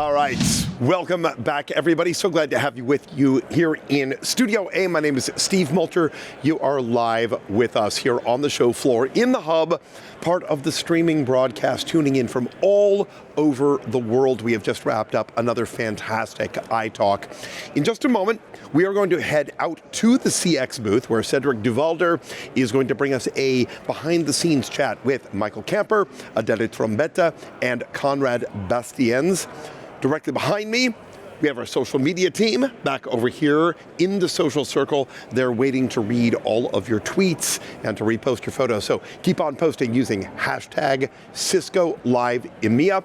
All right, welcome back, everybody. So glad to have you with you here in Studio A. My name is Steve Moulter. You are live with us here on the show floor in the hub, part of the streaming broadcast, tuning in from all over the world. We have just wrapped up another fantastic iTalk. In just a moment, we are going to head out to the CX booth where Cedric Duvalder is going to bring us a behind-the-scenes chat with Michael Camper, Adele Trombetta, and Conrad Bastiens. Directly behind me, we have our social media team back over here in the social circle. They're waiting to read all of your tweets and to repost your photos. So keep on posting using hashtag Cisco Live EMEA.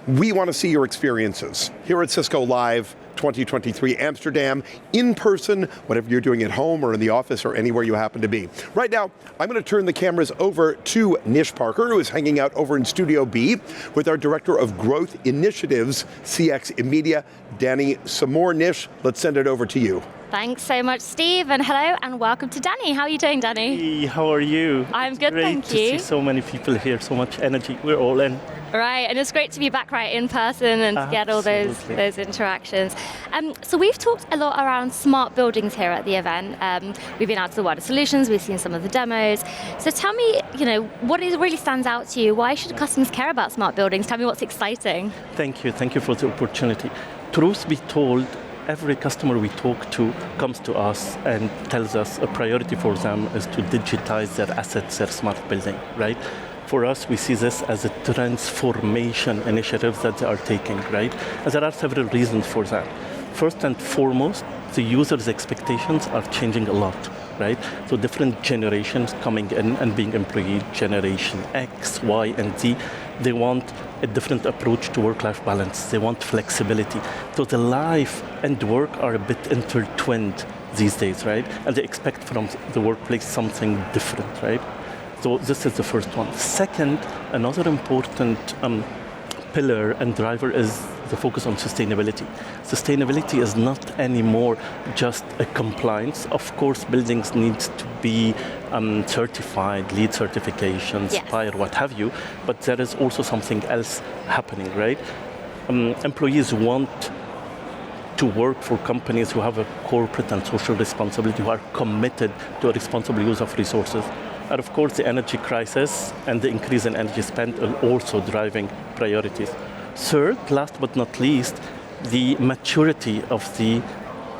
We want to see your experiences here at Cisco Live 2023 Amsterdam, in person, whatever you're doing at home or in the office or anywhere you happen to be. Right now, I'm going to turn the cameras over to Nish Parker, who is hanging out over in Studio B with our Director of Growth Initiatives, CX EMEA, Danny Samore. Nish, let's send it over to you. Thanks so much, Steve, and hello, and welcome to Danny. How are you doing, Danny? Hey, how are you? I'm good, thank you. Great to see so many people here, so much energy. We're all in. Right, and it's great to be back right in person and to get all those interactions. So we've talked a lot around smart buildings here at the event. We've been out to the wider solutions, we've seen some of the demos. So tell me, what really stands out to you? Why should customers care about smart buildings? Tell me what's exciting. Thank you for the opportunity. Truth be told, every customer we talk to comes to us and tells us a priority for them is to digitize their assets, their smart building, right? For us, we see this as a transformation initiative that they are taking, right? And there are several reasons for that. First and foremost, the user's expectations are changing a lot, right? So different generations coming in and being employed, generation X, Y, and Z, they want a different approach to work-life balance. They want flexibility. So the life and work are a bit intertwined these days, right? And they expect from the workplace something different, right? So this is the first one. Second, another important pillar and driver is the focus on sustainability. Sustainability is not anymore just a compliance. Of course, buildings need to be certified, LEED certifications, yes, SPIRE, what have you, but there is also something else happening, right? Employees want to work for companies who have a corporate and social responsibility, who are committed to a responsible use of resources. And of course, the energy crisis and the increase in energy spend are also driving priorities. Third, last but not least, the maturity of the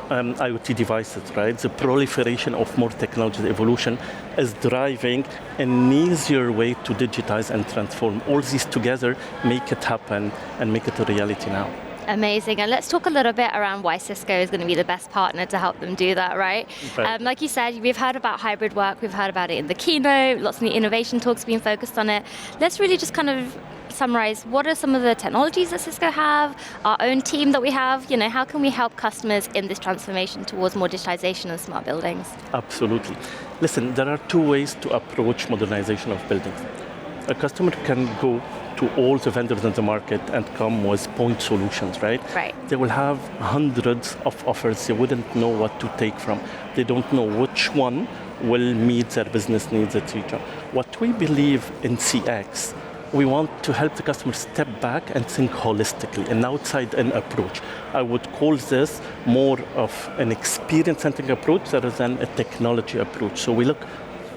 IoT devices, right? The proliferation of more technology, the evolution is driving an easier way to digitize and transform. All these together make it happen and make it a reality now. Amazing. And let's talk a little bit around why Cisco is going to be the best partner to help them do that, right? Like you said, we've heard about hybrid work, we've heard about it in the keynote, lots of the innovation talks being focused on it. Let's really just kind of summarize, what are some of the technologies that Cisco have, our own team that we have, how can we help customers in this transformation towards more digitization and smart buildings? Absolutely. Listen, there are two ways to approach modernization of buildings. A customer can go to all the vendors in the market and come with point solutions, right? Right. They will have hundreds of offers. They wouldn't know what to take from. They don't know which one will meet their business needs, etc. What we believe in CX, we want to help the customer step back and think holistically, an outside-in approach. I would call this more of an experience-centric approach rather than a technology approach. So we look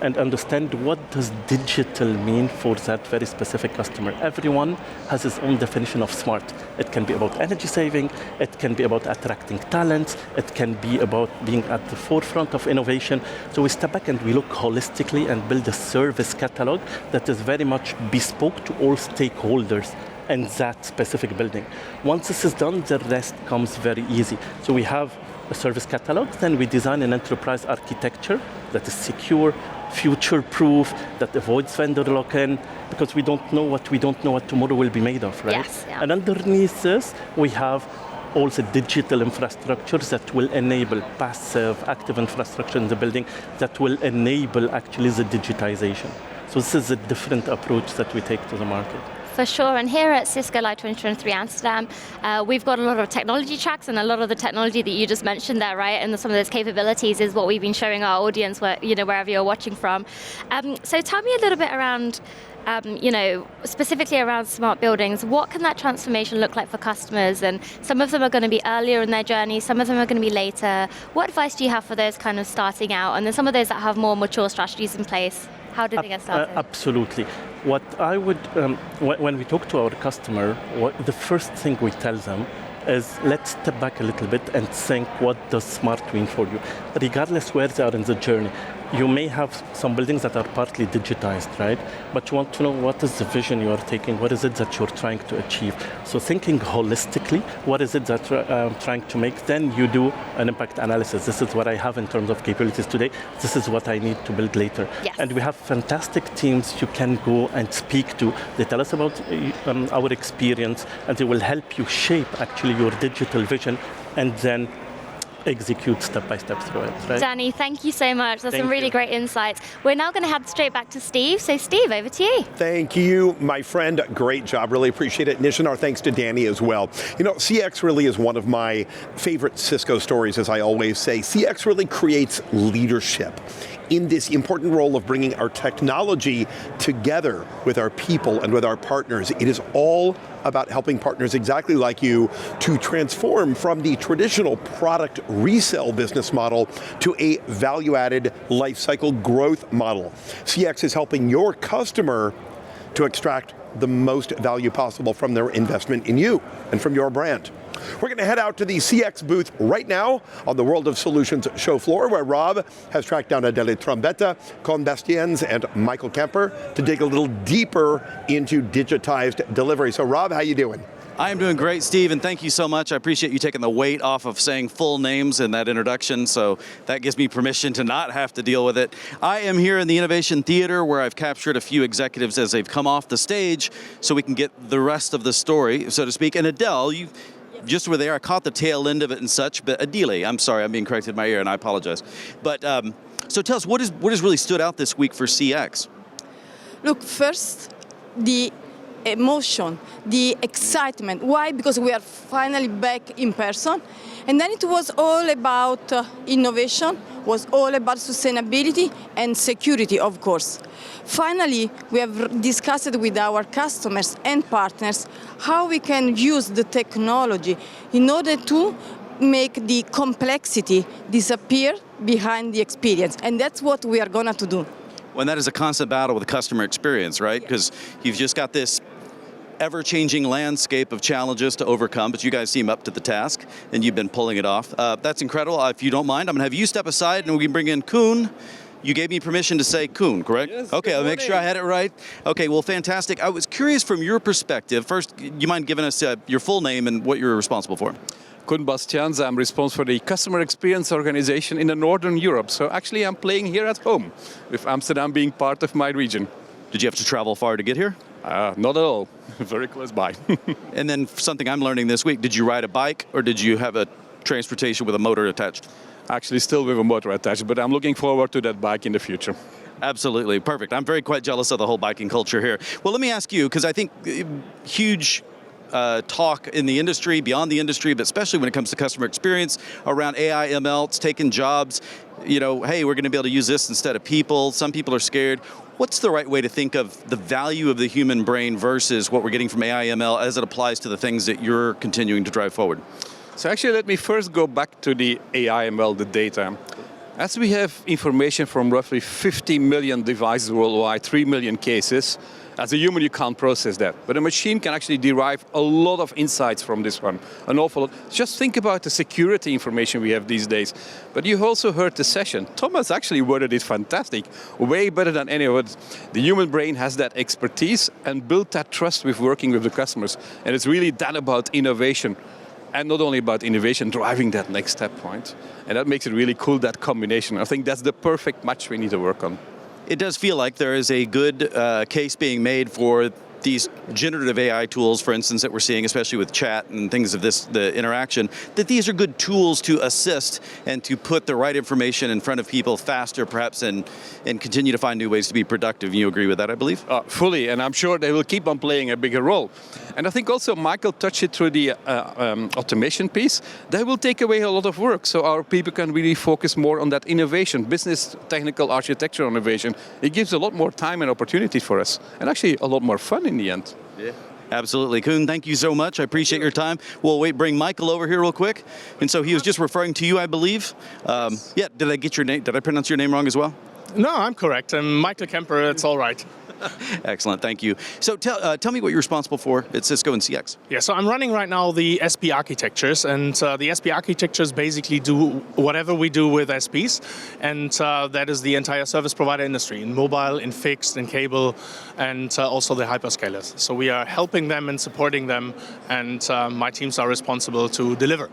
and understand what does digital mean for that very specific customer. Everyone has his own definition of smart. It can be about energy saving, it can be about attracting talents, it can be about being at the forefront of innovation. So we step back and we look holistically and build a service catalog that is very much bespoke to all stakeholders in that specific building. Once this is done, the rest comes very easy. So we have a service catalog, then we design an enterprise architecture that is secure, future-proof, that avoids vendor lock-in, because we don't know what tomorrow will be made of, right? Yes, yeah. And underneath this, we have all the digital infrastructures that will enable passive, active infrastructure in the building that will enable actually the digitization. So this is a different approach that we take to the market. For sure, and here at Cisco Live 2023 Amsterdam, we've got a lot of technology tracks, and a lot of the technology that you just mentioned there, right, and some of those capabilities is what we've been showing our audience, wherever you're watching from. So tell me a little bit around specifically around smart buildings, what can that transformation look like for customers? And some of them are going to be earlier in their journey, some of them are going to be later. What advice do you have for those kind of starting out? And then some of those that have more mature strategies in place, how do they get started? Absolutely. What I would, when we talk to our customer, the first thing we tell them is let's step back a little bit and think, what does smart mean for you? Regardless where they are in the journey. You may have some buildings that are partly digitized, right? But you want to know what is the vision you are taking, what is it that you're trying to achieve. So thinking holistically, what is it that you're trying to make, then you do an impact analysis. This is what I have in terms of capabilities today. This is what I need to build later. Yes. And we have fantastic teams you can go and speak to. They tell us about our experience, and they will help you shape actually your digital vision and then execute step by step through it. Right? Danny, thank you so much. That's some really you. great insights. We're now going to head straight back to Steve. So Steve, over to you. Thank you, my friend. Great job. Really appreciate it. Nish, and our thanks to Danny as well. CX really is one of my favorite Cisco stories, as I always say. CX really creates leadership in this important role of bringing our technology together with our people and with our partners. It is all about helping partners exactly like you to transform from the traditional product resale business model to a value-added lifecycle growth model. CX is helping your customer to extract the most value possible from their investment in you and from your brand. We're going to head out to the CX booth right now on the World of Solutions show floor, where Rob has tracked down Adele Trombetta, Con Bastiens, and Michael Kemper to dig a little deeper into digitized delivery. So Rob, how you doing? I am doing great, Steve, and thank you so much. I appreciate you taking the weight off of saying full names in that introduction, so that gives me permission to not have to deal with it. I am here in the Innovation Theater, where I've captured a few executives as they've come off the stage so we can get the rest of the story, so to speak. And Adele, you just were there. I caught the tail end of it and such, but Adele, I'm sorry, I'm being corrected in my ear, and I apologize. But so tell us, what has really stood out this week for CX? Look, first, the emotion, the excitement. Why? Because we are finally back in person. And then it was all about innovation, was all about sustainability and security, of course. Finally, we have discussed with our customers and partners how we can use the technology in order to make the complexity disappear behind the experience. And that's what we are going to do. Well, that is a constant battle with the customer experience, right? Because you've just got this ever-changing landscape of challenges to overcome, but you guys seem up to the task, and you've been pulling it off. That's incredible. If you don't mind, I'm going to have you step aside, and we can bring in Koen. You gave me permission to say Koen, correct? Yes, okay, I'll make sure I had it right. Okay, well, fantastic. I was curious from your perspective. First, you mind giving us your full name and what you're responsible for? Con Bastiens, I'm responsible for the customer experience organization in the Northern Europe. So actually, I'm playing here at home, with Amsterdam being part of my region. Did you have to travel far to get here? Not at all. Very close by. And then something I'm learning this week, did you ride a bike or did you have a transportation with a motor attached? Actually, still with a motor attached, but I'm looking forward to that bike in the future. Absolutely, perfect. I'm quite jealous of the whole biking culture here. Well, let me ask you, because I think huge talk in the industry, beyond the industry, but especially when it comes to customer experience around AI, ML, it's taking jobs. Hey, we're going to be able to use this instead of people. Some people are scared. What's the right way to think of the value of the human brain versus what we're getting from AI, ML as it applies to the things that you're continuing to drive forward? So actually, let me first go back to the AI, ML, the data. As we have information from roughly 50 million devices worldwide, 3 million cases, as a human, you can't process that. But a machine can actually derive a lot of insights from this one, an awful lot. Just think about the security information we have these days. But you also heard the session. Thomas actually worded it fantastic, way better than anyone. The human brain has that expertise and built that trust with working with the customers. And it's really that about innovation. And not only about innovation, driving that next step point. And that makes it really cool, that combination. I think that's the perfect match we need to work on. It does feel like there is a good case being made for these generative AI tools, for instance, that we're seeing, especially with chat and things of this, the interaction, that these are good tools to assist and to put the right information in front of people faster, perhaps, and continue to find new ways to be productive. You agree with that, I believe? Fully, and I'm sure they will keep on playing a bigger role. And I think also Michael touched it through the automation piece. They will take away a lot of work, so our people can really focus more on that innovation, business, technical, architectural innovation. It gives a lot more time and opportunities for us, and actually a lot more fun in the end. Yeah. Absolutely. Koen, thank you so much. I appreciate your time. We'll bring Michael over here real quick. And so he was just referring to you, I believe. Yeah, did I get your name? Did I pronounce your name wrong as well? No, I'm correct. I'm Michael Kemper. It's all right. Excellent, thank you. So tell me what you're responsible for at Cisco and CX. Yeah, so I'm running right now the SP architectures, and the SP architectures basically do whatever we do with SPs, and that is the entire service provider industry, in mobile, in fixed, in cable, and also the hyperscalers. So we are helping them and supporting them, and my teams are responsible to deliver.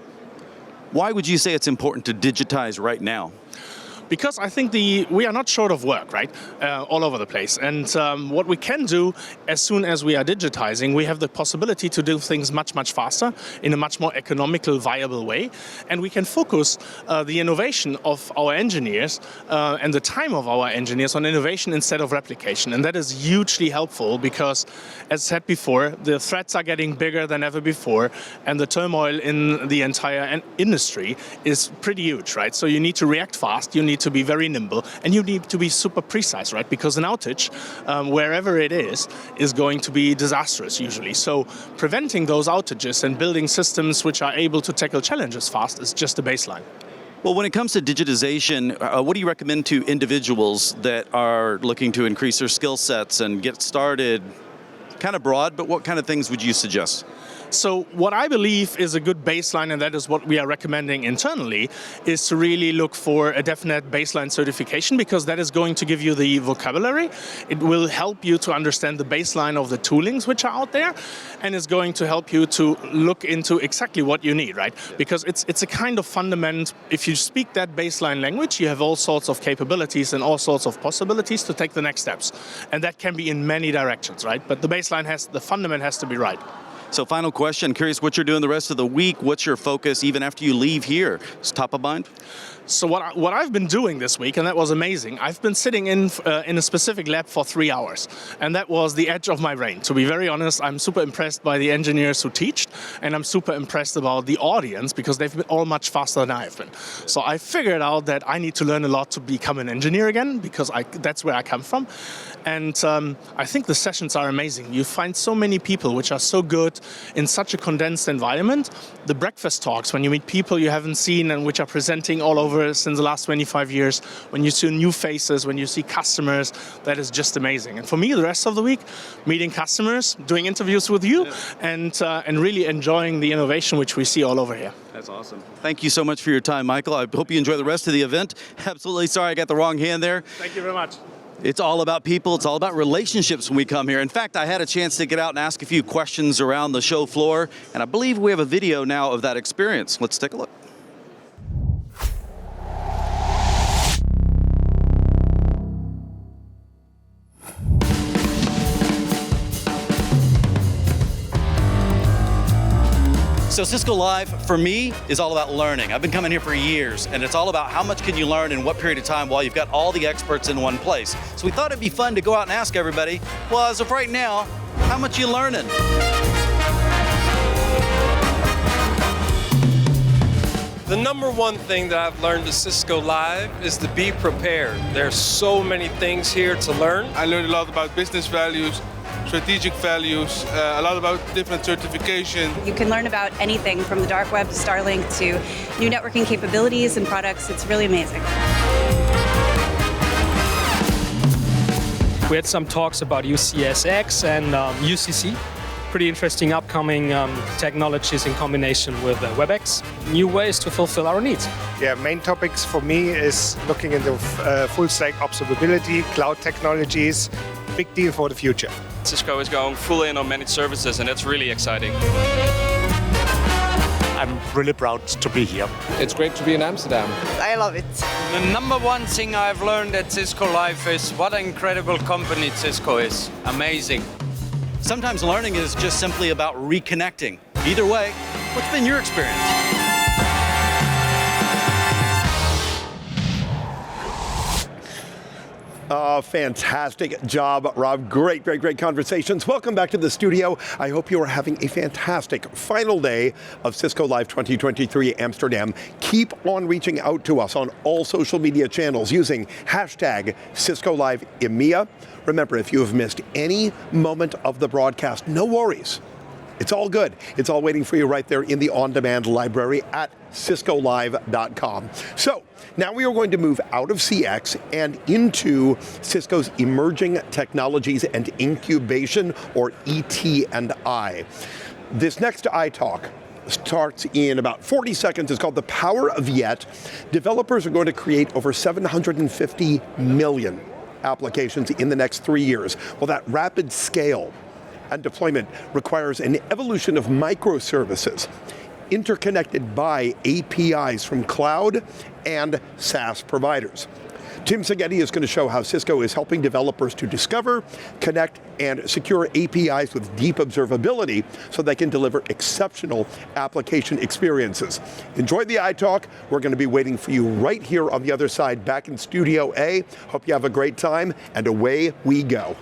Why would you say it's important to digitize right now? Because I think we are not short of work, right, all over the place. And what we can do as soon as we are digitizing, we have the possibility to do things much, much faster in a much more economical, viable way. And we can focus the innovation of our engineers and the time of our engineers on innovation instead of replication. And that is hugely helpful because, as said before, the threats are getting bigger than ever before. And the turmoil in the entire industry is pretty huge, right? So you need to react fast. You need to be very nimble, and you need to be super precise, right? Because an outage, wherever it is going to be disastrous usually. So preventing those outages and building systems which are able to tackle challenges fast is just a baseline. Well, when it comes to digitization, what do you recommend to individuals that are looking to increase their skill sets and get started? Kind of broad, but what kind of things would you suggest? So what I believe is a good baseline, and that is what we are recommending internally, is to really look for a definite baseline certification, because that is going to give you the vocabulary. It will help you to understand the baseline of the toolings which are out there, and is going to help you to look into exactly what you need, right? Because it's a kind of fundament. If you speak that baseline language, you have all sorts of capabilities and all sorts of possibilities to take the next steps. And that can be in many directions, right? But the baseline the fundament has to be right. So final question, curious what you're doing the rest of the week. What's your focus even after you leave here? Is top of mind? So what I've been doing this week, and that was amazing, I've been sitting in a specific lab for 3 hours. And that was the edge of my brain. To be very honest, I'm super impressed by the engineers who teach, and I'm super impressed about the audience, because they've been all much faster than I've been. So I figured out that I need to learn a lot to become an engineer again, because that's where I come from. And I think the sessions are amazing. You find so many people which are so good in such a condensed environment. The breakfast talks, when you meet people you haven't seen and which are presenting all over since the last 25 years, when you see new faces, when you see customers, that is just amazing. And for me, the rest of the week, meeting customers, doing interviews with you, and really enjoying the innovation which we see all over here. That's awesome. Thank you so much for your time, Michael. I hope you enjoy the rest of the event. Absolutely sorry I got the wrong hand there. Thank you very much. It's all about people. It's all about relationships when we come here. In fact, I had a chance to get out and ask a few questions around the show floor, and I believe we have a video now of that experience. Let's take a look. So Cisco Live, for me, is all about learning. I've been coming here for years, and it's all about how much can you learn in what period of time while you've got all the experts in one place. So we thought it'd be fun to go out and ask everybody, well, as of right now, how much you learning? The number one thing that I've learned at Cisco Live is to be prepared. There's so many things here to learn. I learned a lot about business values, strategic values, a lot about different certification. You can learn about anything from the dark web to Starlink to new networking capabilities and products. It's really amazing. We had some talks about UCSX and UCC. Pretty interesting upcoming technologies in combination with WebEx. New ways to fulfill our needs. Yeah, main topics for me is looking into full stack observability, cloud technologies, big deal for the future. Cisco is going full in on managed services, and that's really exciting. I'm really proud to be here. It's great to be in Amsterdam. I love it. The number one thing I've learned at Cisco Live is what an incredible company Cisco is. Amazing. Sometimes learning is just simply about reconnecting. Either way, what's been your experience? Fantastic job, Rob. Great conversations. Welcome back to the studio. I hope you are having a fantastic final day of Cisco Live 2023 Amsterdam. Keep on reaching out to us on all social media channels using hashtag Cisco Live EMEA. Remember, if you have missed any moment of the broadcast, no worries. It's all good. It's all waiting for you right there in the on-demand library at ciscolive.com. So now we are going to move out of CX and into Cisco's emerging technologies and incubation, or ET&I. This next iTalk starts in about 40 seconds. It's called The Power of Yet. Developers are going to create over 750 million applications in the next 3 years. Well, that rapid scale and deployment requires an evolution of microservices interconnected by APIs from cloud and SaaS providers. Tim Seghetti is going to show how Cisco is helping developers to discover, connect, and secure APIs with deep observability so they can deliver exceptional application experiences. Enjoy the iTalk. We're going to be waiting for you right here on the other side, back in Studio A. Hope you have a great time, and away we go.